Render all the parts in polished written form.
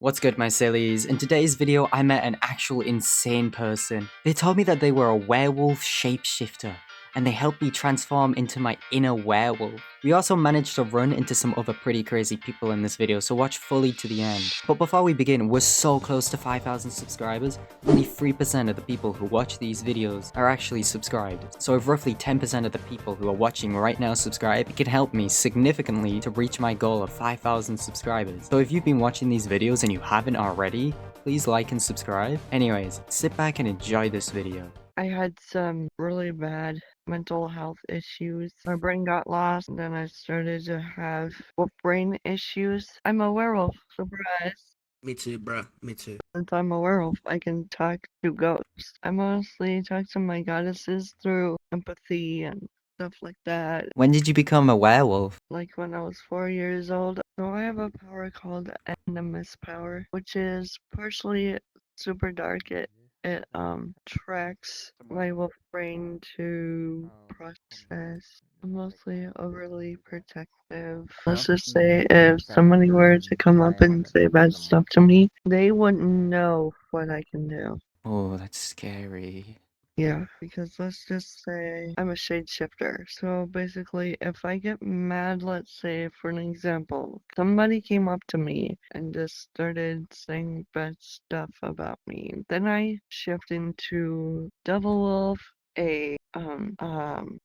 What's good, my sillies? In today's video, I met an actual insane person. They told me that they were a werewolf shapeshifter, and they helped me transform into my inner werewolf. We also managed to run into some other pretty crazy people in this video, so watch fully to the end. But before we begin, we're so close to 5,000 subscribers. Only 3% of the people who watch these videos are actually subscribed. So if roughly 10% of the people who are watching right now subscribe, it can help me significantly to reach my goal of 5,000 subscribers. So if you've been watching these videos and you haven't already, please like and subscribe. Anyways, sit back and enjoy this video. I had some really bad mental health issues. My brain got lost, and then I started to have brain issues. I'm a werewolf, surprise. Me too, bro. Me too. Since I'm a werewolf, I can talk to ghosts. I mostly talk to my goddesses through empathy and stuff like that. When did you become a werewolf? Like when I was 4 years old. So I have a power called Animus power, which is partially super dark. It tracks my wolf brain to process. I'm mostly overly protective. Let's just say if somebody were to come up and say bad stuff to me, they wouldn't know what I can do. Oh, that's scary. Yeah, because let's just say I'm a shapeshifter. So basically, if I get mad, let's say for an example, somebody came up to me and just started saying bad stuff about me, then I shift into Devil Wolf, a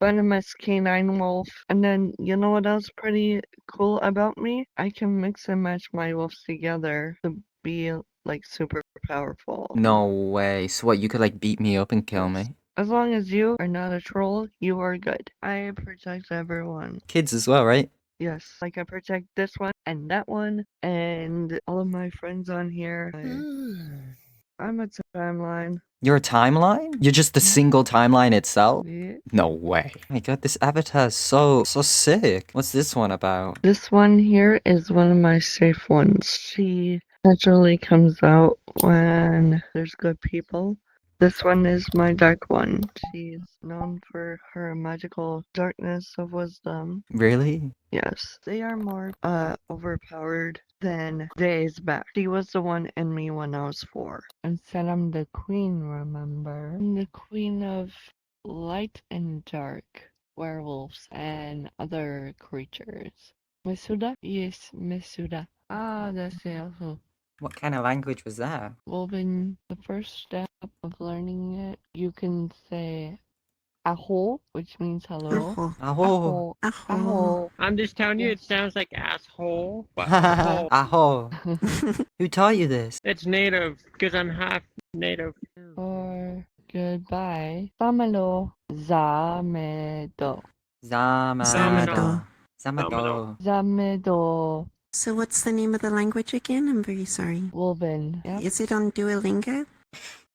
venomous canine wolf, and then you know what else pretty cool about me? I can mix and match my wolves together to be like super powerful. No way. So what, you could like beat me up and kill me? As long as you are not a troll, you are good. I protect everyone. Kids as well, right? Yes, like I protect this one and that one and all of my friends on here. I'm a timeline. You're a timeline? You're just the single timeline itself? Yeah. No way. Oh my god, this avatar is so sick. What's this one about? This one here is one of my safe ones. She naturally comes out when there's good people. This one is my dark one. She's known for her magical darkness of wisdom. Really? Yes, they are more overpowered than days back. She was the one in me when I was 4. And said I'm the queen, remember? I'm the queen of light and dark, werewolves, and other creatures. Misuda? Yes, Misuda. Ah, that's it also. What kind of language was that? Well, then the first step of learning it, you can say aho, which means hello. Aho. Aho. I'm just telling you, it sounds like asshole, but Aho. Who taught you this? it's native because I'm half native. Or goodbye. Samalo. Zamedo. Zamado. Zamado. Zamedo. So what's the name of the language again? I'm very sorry. Wolven. Yep. Is it on Duolingo?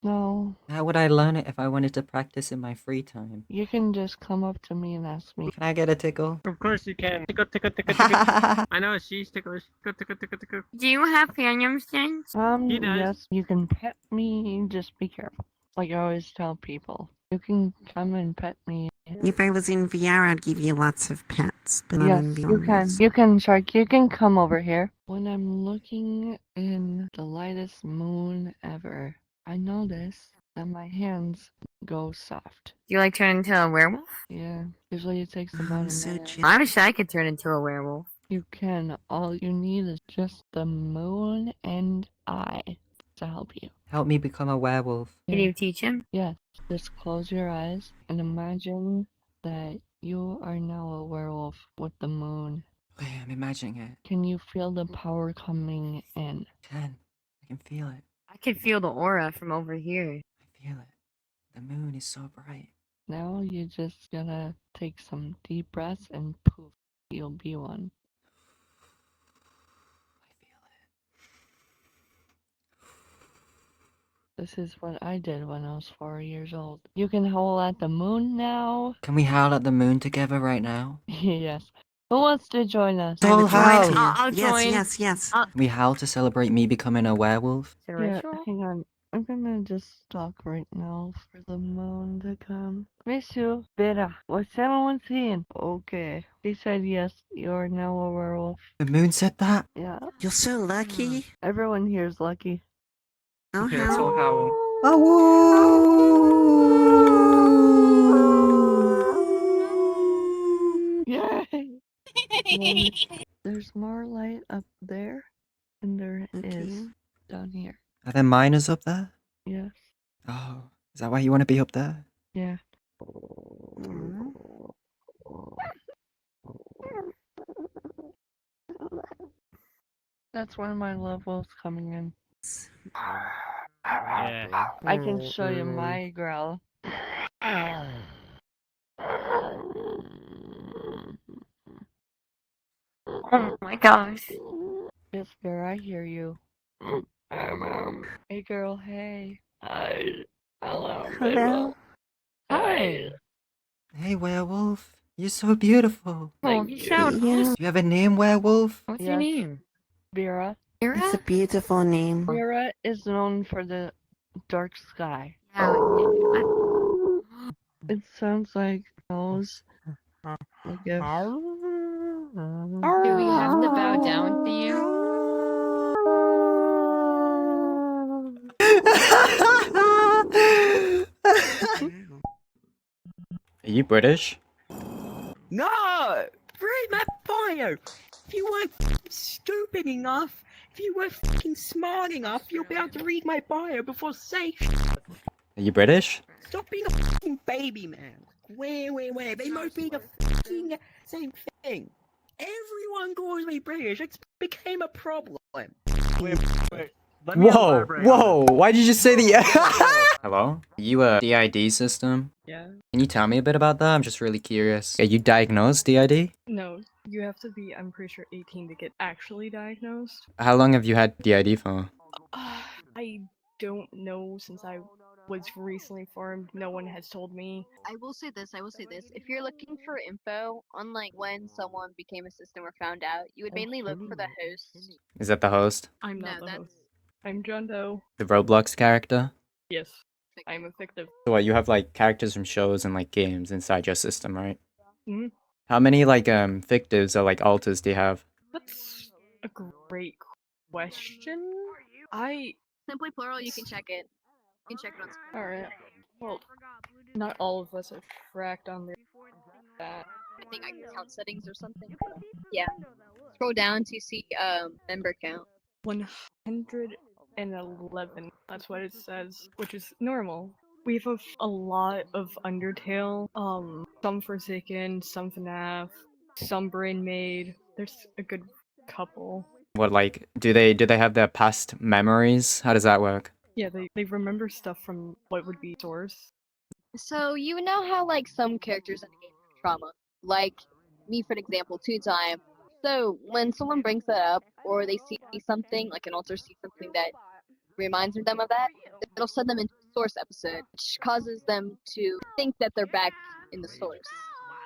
No. How would I learn it if I wanted to practice in my free time? You can just come up to me and ask me. Can I get a tickle? Of course you can. Tickle, tickle, tickle, tickle. I know she's ticklish. Tickle, tickle, tickle, tickle. Do you have premium skins? He does. Yes, you can pet me, just be careful. Like I always tell people, you can come and pet me. If I was in VR, I'd give you lots of pets, but not Yes, in VR. you can. You can, Shark. You can come over here. When I'm looking in the lightest moon ever, I notice that my hands go soft. Do you like turn into a werewolf? Yeah, usually it takes about I'm a so minute. jealous. I wish I could turn into a werewolf. You can. All you need is just the moon and I to help you. Help me become a werewolf. Can you teach him? Yes, just close your eyes and imagine that you are now a werewolf with the moon. Okay, I'm imagining it. Can you feel the power coming in? I can feel it. I can feel the aura from over here. I feel it. The moon is so bright. Now you just gotta take some deep breaths and poof, you'll be one. I feel it. This is what I did when I was 4 years old. You can howl at the moon now. Can we howl at the moon together right now? Yes. Who wants to join us? I would Howl. join you. I'll yes, join. yes, yes. We howl to celebrate me becoming a werewolf? Is it a Yeah, ritual? hang on. I'm gonna just talk right now for the moon to come. Miss you, Vera. What's everyone saying? Okay. They said yes, you're now a werewolf. The moon said that? Yeah. You're so lucky. Everyone here is lucky. Oh, Okay, let's all how? howl. Yay! There's more light up there than there is Okay. down here. Are there miners up there? Yes. Oh, is that why you want to be up there? Yeah. Mm. That's when my level's coming in. Yeah. I can show you my growl. Oh my gosh. Yes, girl, I hear you. Hey, girl, hey. Hi. Hello, Hello. Hi. Hey, werewolf. You're so beautiful. Oh, you sound Yeah, Do you have a name, werewolf? What's your Yes. name? Vera. it's a Kira? beautiful name. Vera is known for the dark sky. Yeah. It sounds like owls. Like if... Do we have to bow down to you? Are you British? No! Read my bio! If you weren't f***ing stupid enough, if you weren't f***ing smart enough, you'll be able to read my bio before saying Are you British? stop being a f***ing baby, man. Where? They might be the f***ing same thing. Everyone calls me British, it's became a problem. Wait. Let me Whoa, elaborate on whoa, why did you say the... Hello? Are you a DID system? Yeah. Can you tell me a bit about that? I'm just really curious. Are you diagnosed DID? No, you have to be, I'm pretty sure, 18 to get actually diagnosed. How long have you had DID for? I don't know since I was recently formed. No one has told me. I will say this. If you're looking for info on like when someone became a system or found out, you would mainly look for the host. Is that the host? I'm No, not the that's host. I'm John Doe. The Roblox character? Yes, I'm a fictive. So what, you have like characters from shows and like games inside your system, right? Mhm. How many like fictives or like alters do you have? That's a great question. I. simply plural. You can check it. You can check it on screen. Alright. Well, not all of us are tracked on that. I think account settings or something. Yeah. Scroll down to see member count. 111. That's what it says, which is normal. We have a lot of Undertale, some Forsaken, some FNAF, some Brain Maid. There's a good couple. What like do they have their past memories? How does that work? Yeah, they remember stuff from what would be source. So you know how like some characters in a game have trauma, like me for an example, 2 time. So when someone brings that up, or they see something like an alter sees something that reminds them of that, it'll send them into a source episode, which causes them to think that they're back in the source.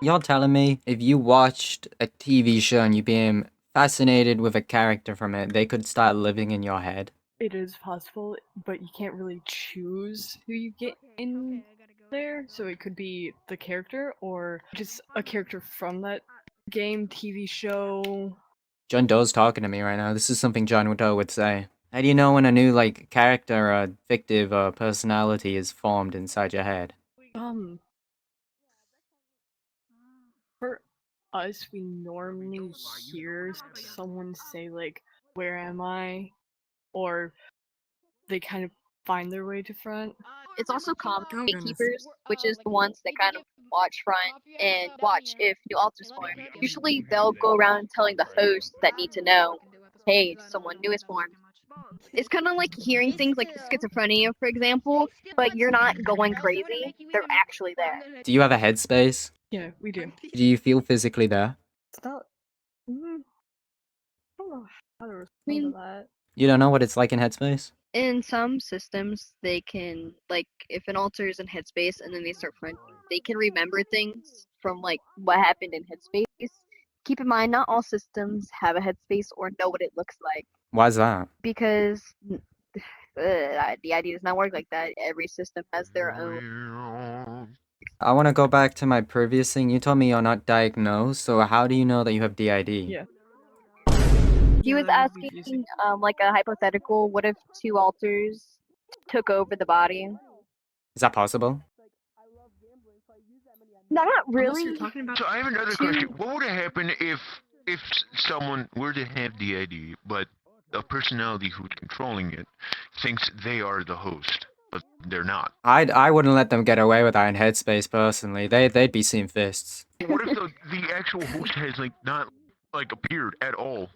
You're telling me if you watched a TV show and you became fascinated with a character from it, they could start living in your head? It is possible, but you can't really choose who you get in there. So it could be the character or just a character from that game, TV show. John Doe's talking to me right now. This is something John Doe would say. How do you know when a new like character or fictive or personality is formed inside your head? For us, we normally hear someone say like, "Where am I?" or they kind of find their way to front. It's also common Oh, gatekeepers, which is the ones that kind of watch front and watch if new alters form. Usually they'll go around telling the hosts that need to know, hey, someone new is formed. It's kind of like hearing things like schizophrenia, for example, but you're not going crazy. They're actually there. Do you have a headspace? Yeah, we do. Do you feel physically there? It's not. I don't know how to respond mean- to that. You don't know what it's like in headspace? In some systems, they can, like, if an alter is in Headspace and then they start fronting, they can remember things from, like, what happened in Headspace. Keep in mind, not all systems have a Headspace or know what it looks like. Why's that? Because DID does not work like that. Every system has their own. I want to go back to my previous thing. You told me you're not diagnosed, so how do you know that you have DID? Yeah. He was asking, like a hypothetical. What if two alters took over the body? Is that possible? Not Unless really. you're talking about. So I have another question. What would happen if someone were to have DID, but a personality who's controlling it thinks they are the host, but they're not? I wouldn't let them get away with that in Headspace personally. They'd be seeing fists. What if the actual host has not appeared at all?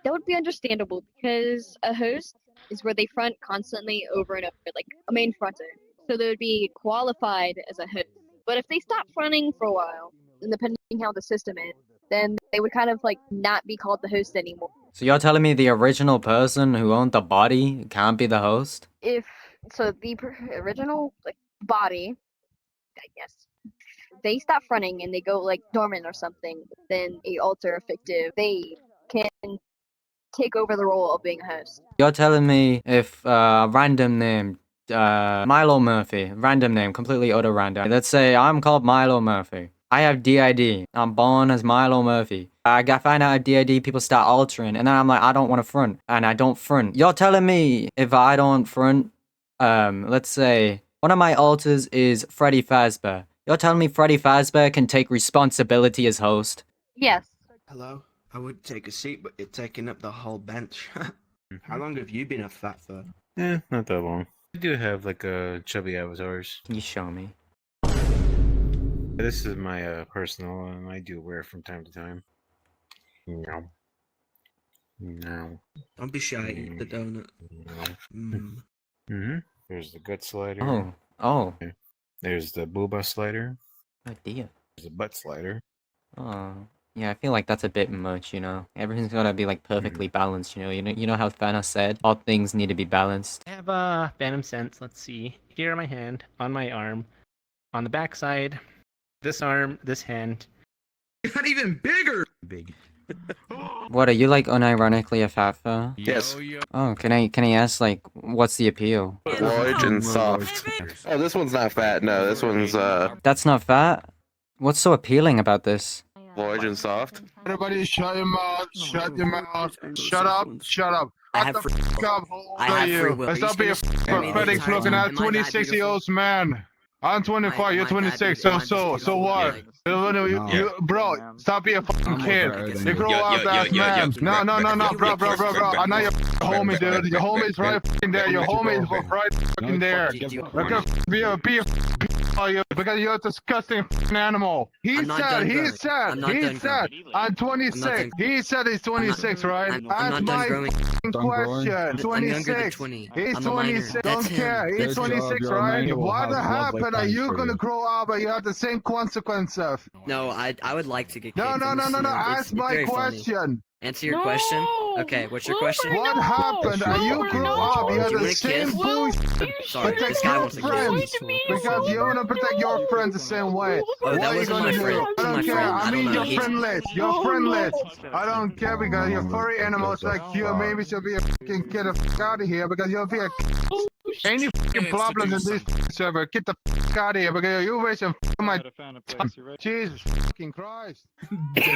That would be understandable because a host is where they front constantly over and over, like a main fronter. So they would be qualified as a host. But if they stop fronting for a while, and depending how the system is, then they would kind of not be called the host anymore. So you're telling me the original person who owned the body can't be the host? If so, the original body, I guess, they stop fronting and they go dormant or something, then a alter fictive, they can take over the role of being a host. You're telling me if random name, Milo Murphy, random name, completely utter random. Let's say I'm called Milo Murphy. I have DID. I'm born as Milo Murphy. I find out I have DID, people start altering, and then I'm like, I don't want to front, and I don't front. You're telling me if I don't front, let's say one of my alters is Freddy Fazbear. You're telling me Freddy Fazbear can take responsibility as host? Yes. Hello? I would take a seat, but you're taking up the whole bench. How long have you been a fat for? Not that long. I do have a chubby avatars. Can you show me? This is my personal one. I do wear it from time to time. No. No. Don't be shy, eat the donut. Mm-hmm. There's the gut slider. Oh. Oh. There's the booba slider. Oh dear. There's a butt slider. Oh. Yeah, I feel like that's a bit much, you know. Everything's gotta be perfectly balanced, you know. You know how Thanos said, all things need to be balanced. I have Phantom Sense. Let's see. Here on my hand, on my arm, on the back side, this arm, this hand. You're not even bigger! Big. What, are you unironically a fat fur? Yes. Oh, can I ask what's the appeal? Large and soft. Oh, this one's not fat. No, this one's That's not fat? What's so appealing about this? large and soft. Everybody shut your mouth, shut your mouth, shut up, shut up. Shut the f*** up, how old are you? Let's not be a pathetic looking at 26-year-old man. I'm 25, you're 26, so what? Bro, stop being a fucking kid. You grow up as man. No, bro. I know you're homie, dude. Your homie's right fucking there. Your homie's right fucking there. Be a because you're a disgusting animal. He said, I'm 26. He said he's 26, right? That's my question. 26. He's 26. Don't care. He's 26, right? What happened? Are you gonna grow up and you have the same consequences? No, I would like to get kicked. No. Ask my question. Answer your question. Okay, what's your question? What happened? You grow up, you have the same bullshit. Protect your friends. Because you wanna protect your friends the same way. Oh, that wasn't my friend. I don't care. I mean, you're friendless. You're friendless. I don't care because you're furry animals like you. Maybe should be a fucking get the fuck out of here because you'll be a. Any fucking problems in this server, get the fuck out of here because you're wasting my time. Jesus fucking Christ.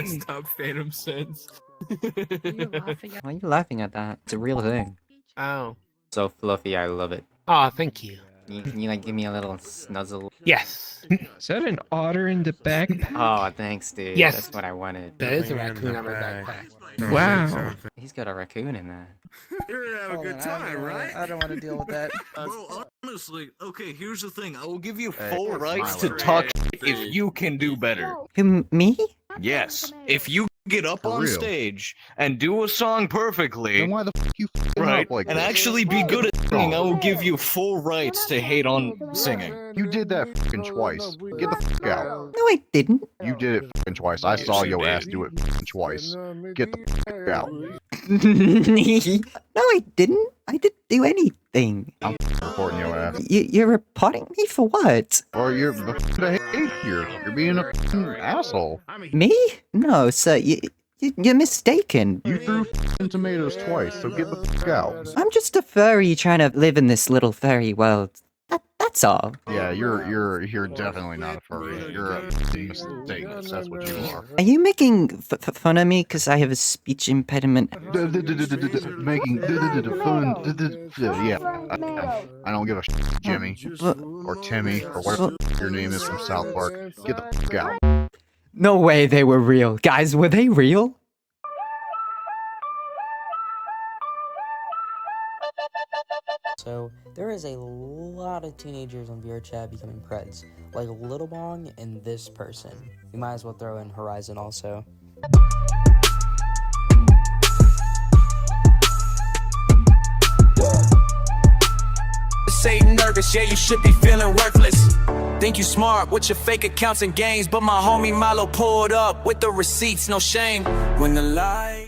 Stop Phantom Sense. Why are you laughing at that? It's a real thing. Oh. So fluffy, I love it. Oh, thank you. Can you give me a little snuzzle? Yes. Is that an otter in the backpack? Oh, thanks, dude. Yes. That's what I wanted. That is a raccoon on my backpack. Wow. He's got a raccoon in there. You're gonna have a good time, right? I don't want to deal with that. Bro, honestly, okay, here's the thing. I will give you Hey, full that's rights my to way. talk shit if you can do better. Who, me? Yes. If you get up For on real. stage and do a song perfectly, Then why the fuck you fucking right, up like and this? actually be good at singing, I will give you full rights to hate on singing. You did that fucking twice. Get the fuck out. No, I didn't. You did it fucking twice. I saw your ass do it fucking twice. Get the fuck out. No, I didn't. I didn't do anything. I'm reporting your ass. You're reporting me for what? Or you're the hate here. You're being a fucking asshole. Me? No, sir. You're mistaken. You threw tomatoes twice, so get the fuck out. I'm just a furry trying to live in this little furry world. That's all. Yeah, you're definitely not a furry. You're a mistake. That's what you are. Are you making fun of me because I have a speech impediment? Making fun. Yeah, I don't give a shit, Jimmy or Timmy or whatever your name is from South Park. Get the fuck out. No way they were real. Guys, were they real? So, there is a lot of teenagers on vrchat becoming Preds, like Little Bong and this person. We might as well throw in Horizon also. Say nervous, yeah, you should be feeling worthless. Think you smart with your fake accounts and games, but my homie Milo pulled up with the receipts, no shame. When the light